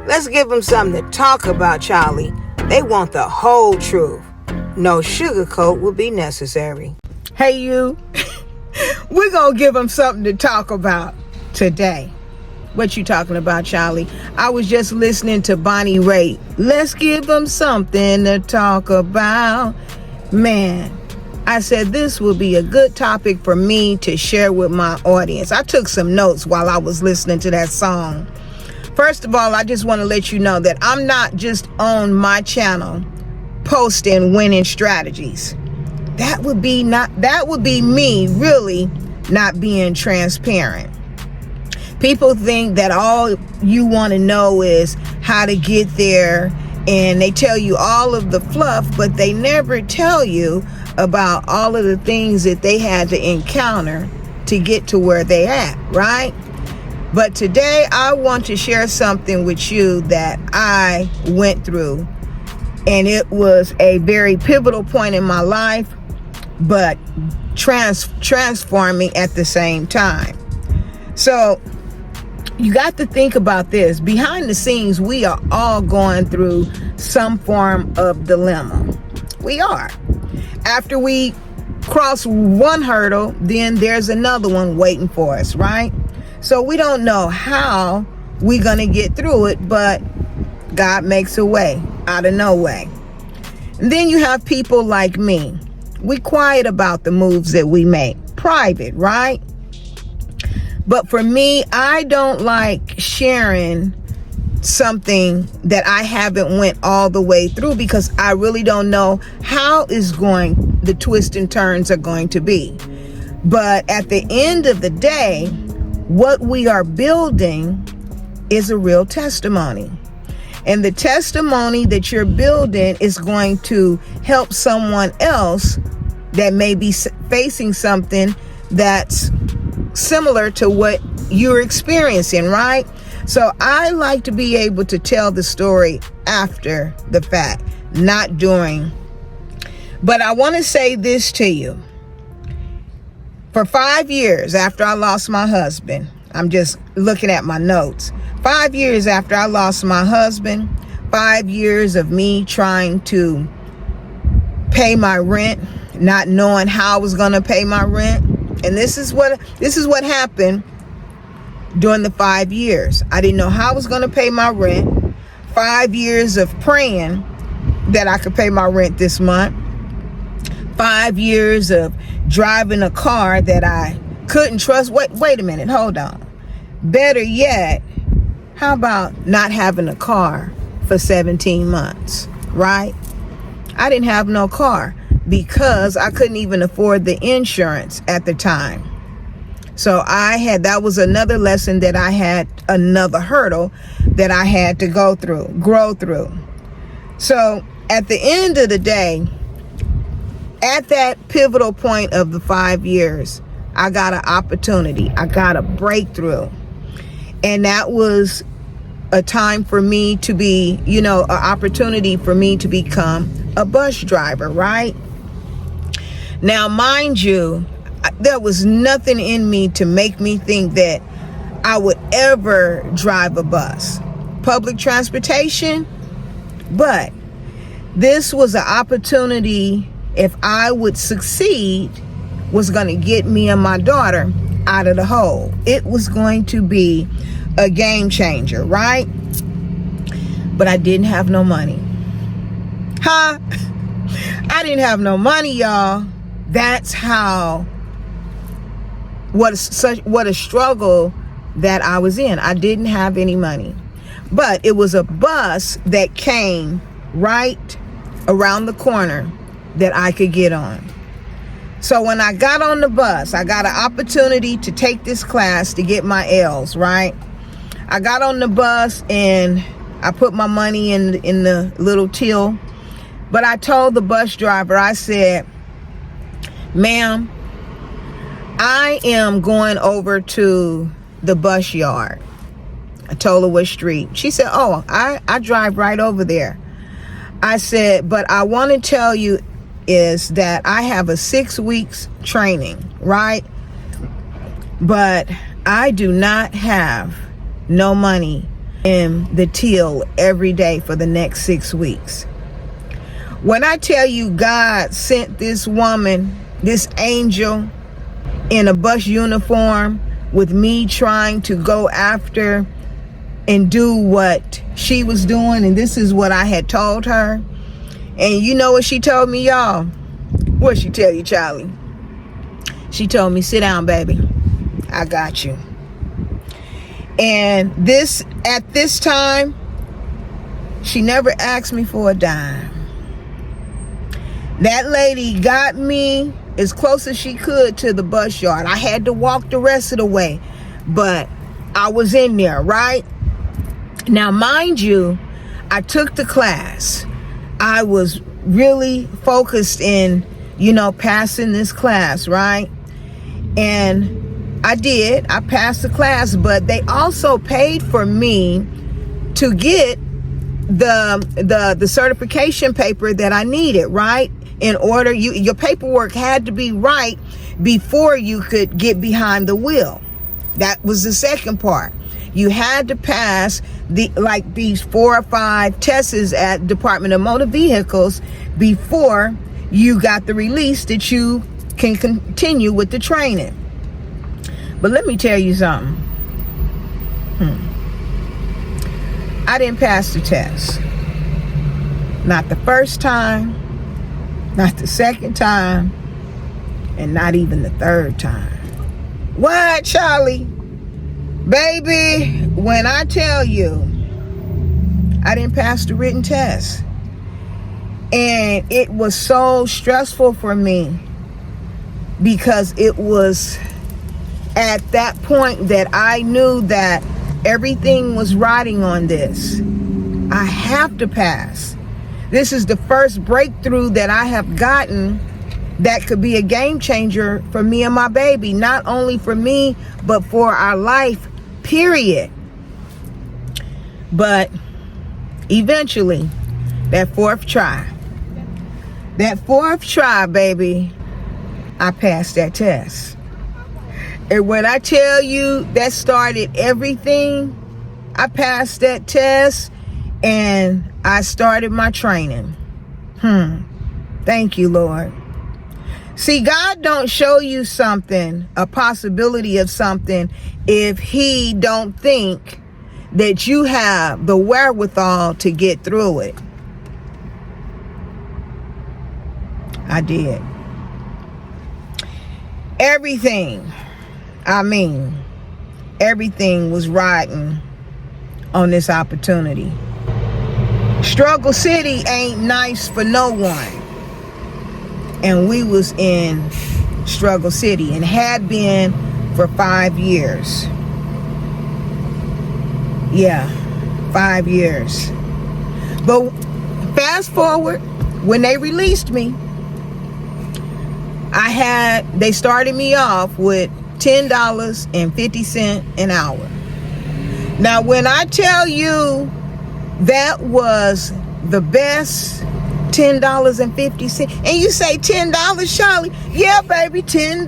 Let's give them something to talk about, Chalee. They want the whole truth. No sugarcoat will be necessary. Hey, you. We're going to give them something to talk about today. What you talking about, Chalee? I was just listening to Bonnie Raitt. Let's give them something to talk about. Man, I said this would be a good topic for me to share with my audience. I took some notes while I was listening to that song. First of all, I just want to let you know that I'm not just on my channel posting winning strategies. That would be me really not being transparent. People think that all you want to know is how to get there, and they tell you all of the fluff, but they never tell you about all of the things that they had to encounter to get to where they at, right? But today I want to share something with you that I went through, and it was a very pivotal point in my life, but transforming at the same time. So you got to think about this. Behind the scenes, we are all going through some form of dilemma. We are. After we cross one hurdle, then there's another one waiting for us, right? So we don't know how we're going to get through it, but God makes a way out of no way. And then you have people like me. We quiet about the moves that we make. Private, right? But for me, I don't like sharing something that I haven't went all the way through, because I really don't know how the twists and turns are going to be. But at the end of the day, what we are building is a real testimony. And the testimony that you're building is going to help someone else that may be facing something that's similar to what you're experiencing, right? So I like to be able to tell the story after the fact, not during. But I want to say this to you. For 5 years after I lost my husband, I'm just looking at my notes. 5 years after I lost my husband, 5 years of me trying to pay my rent, not knowing how I was going to pay my rent. And this is what happened during the 5 years. I didn't know how I was going to pay my rent. 5 years of praying that I could pay my rent this month. 5 years of driving a car that I couldn't trust. Wait a minute, hold on. Better yet, how about not having a car for 17 months, right? I didn't have no car because I couldn't even afford the insurance at the time. So that was another lesson that I had, another hurdle that I had to grow through. So at the end of the day, at that pivotal point of the 5 years, I got an opportunity. I got a breakthrough. And that was a time for me to be, an opportunity for me to become a bus driver, right? Now, mind you, there was nothing in me to make me think that I would ever drive a bus, public transportation. But this was an opportunity, if I would succeed, was going to get me and my daughter out of the hole. It was going to be a game changer, right? But I didn't have no money. I didn't have no money, y'all. That's what a struggle that I was in. I didn't have any money. But it was a bus that came right around the corner that I could get on. So when I got on the bus, I got an opportunity to take this class to get my L's, right? I got on the bus and I put my money in the little till. But I told the bus driver, I said, "Ma'am, I am going over to the bus yard." I told her what street. She said, "Oh, I drive right over there." I said, "But I want to tell you is that I have a 6 weeks training, right? But I do not have no money in the till every day for the next 6 weeks. When I tell you God sent this woman, this angel in a bus uniform with me trying to go after and do what she was doing, and this is what I had told her. And you know what she told me, y'all? What'd she tell you, Chalee? She told me, sit down, baby. I got you. And at this time, she never asked me for a dime. That lady got me as close as she could to the bus yard. I had to walk the rest of the way, but I was in there, right? Now, mind you, I took the class. I was really focused in, passing this class, right? And I did. I passed the class, but they also paid for me to get the certification paper that I needed, right? In order, your paperwork had to be right before you could get behind the wheel. That was the second part. You had to pass these 4 or 5 tests at Department of Motor Vehicles before you got the release that you can continue with the training. But let me tell you something. I didn't pass the test. Not the first time, not the second time, and not even the third time. What, Chalee? Baby, when I tell you, I didn't pass the written test. And it was so stressful for me because it was at that point that I knew that everything was riding on this. I have to pass. This is the first breakthrough that I have gotten that could be a game changer for me and my baby. Not only for me, but for our life, period. But eventually, that fourth try, baby, I passed that test. And when I tell you that started everything, I passed that test and I started my training. Thank you, Lord. See, God don't show you something, a possibility of something, if he don't think that you have the wherewithal to get through it. I did. Everything was riding on this opportunity. Struggle City ain't nice for no one. And we was in Struggle City and had been for 5 years. Yeah, 5 years. But fast forward, when they released me, they started me off with $10.50 an hour. Now, when I tell you that was the best $10.50, and you say $10, Chalee? Yeah, baby, $10.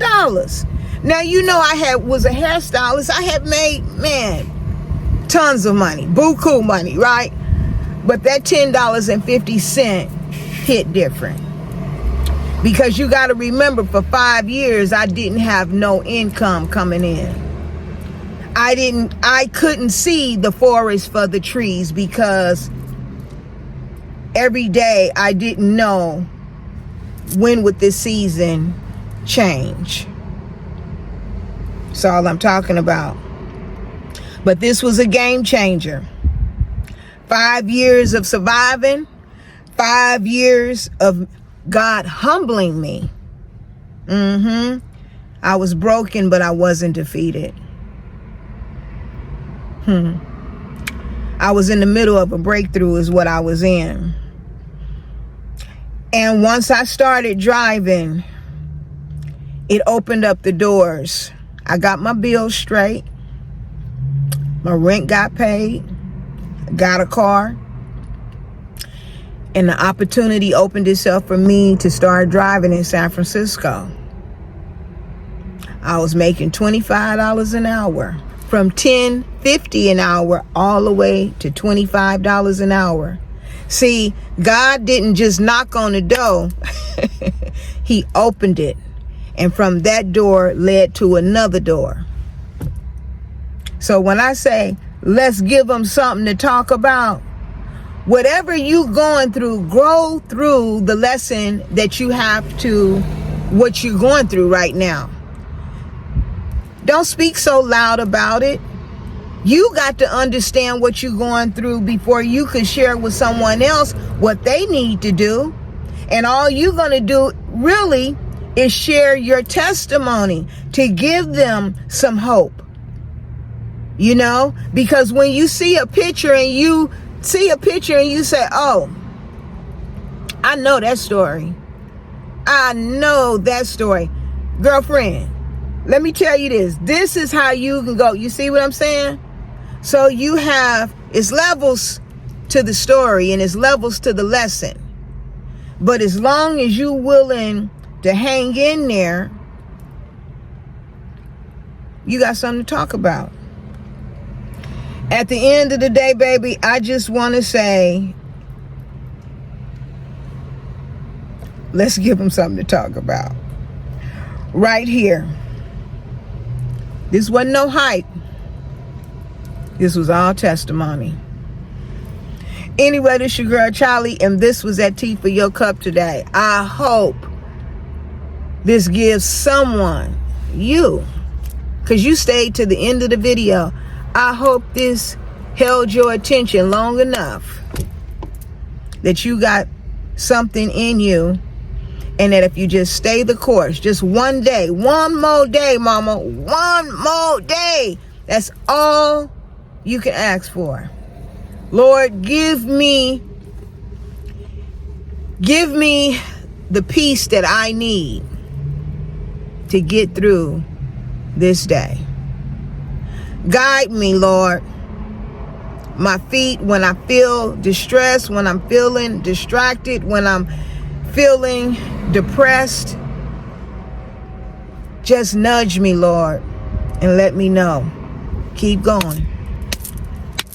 Now, I was a hairstylist. I had made, tons of money, buku money, right? But that $10.50 hit different. Because you got to remember, for 5 years, I didn't have no income coming in. I couldn't see the forest for the trees because every day I didn't know when would this season change. That's all I'm talking about. But this was a game changer. 5 years of surviving, 5 years of God humbling me. I was broken, but I wasn't defeated. I was in the middle of a breakthrough is what I was in. And once I started driving, it opened up the doors. I got my bills straight. My rent got paid. Got a car. And the opportunity opened itself for me to start driving in San Francisco. I was making $25 an hour. from $10.50 an hour all the way to $25 an hour. See, God didn't just knock on the door. He opened it. And from that door led to another door. So when I say, let's give them something to talk about, whatever you going through, grow through the lesson that you have to, what you're going through right now. Don't speak so loud about it. You got to understand what you're going through before you can share with someone else what they need to do. And all you're going to do really is share your testimony to give them some hope. You know, because when you see a picture and you say, oh, I know that story. I know that story. Girlfriend, let me tell you this. This is how you can go. You see what I'm saying? So you have, it's levels to the story and it's levels to the lesson. But as long as you're willing to hang in there, you got something to talk about. At the end of the day, baby, I just want to say, let's give them something to talk about. Right here. This wasn't no hype. This was all testimony. Anyway, this is your girl Chalee, and this was that tea for your cup today. I hope this gives someone, you, because you stayed to the end of the video. I hope this held your attention long enough that you got something in you, and that if you just stay the course, just one day, one more day, mama, one more day. That's all you can ask for. Lord, give me the peace that I need to get through this day. Guide me, Lord. My feet when I feel distressed, when I'm feeling distracted, when I'm feeling depressed. Just nudge me, Lord, and let me know. Keep going.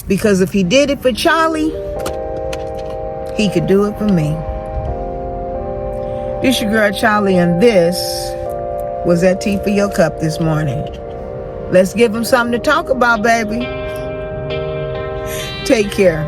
Because if he did it for Chalee, he could do it for me. This your girl Chalee, and this was that tea for your cup this morning. Let's give them something to talk about, baby. Take care.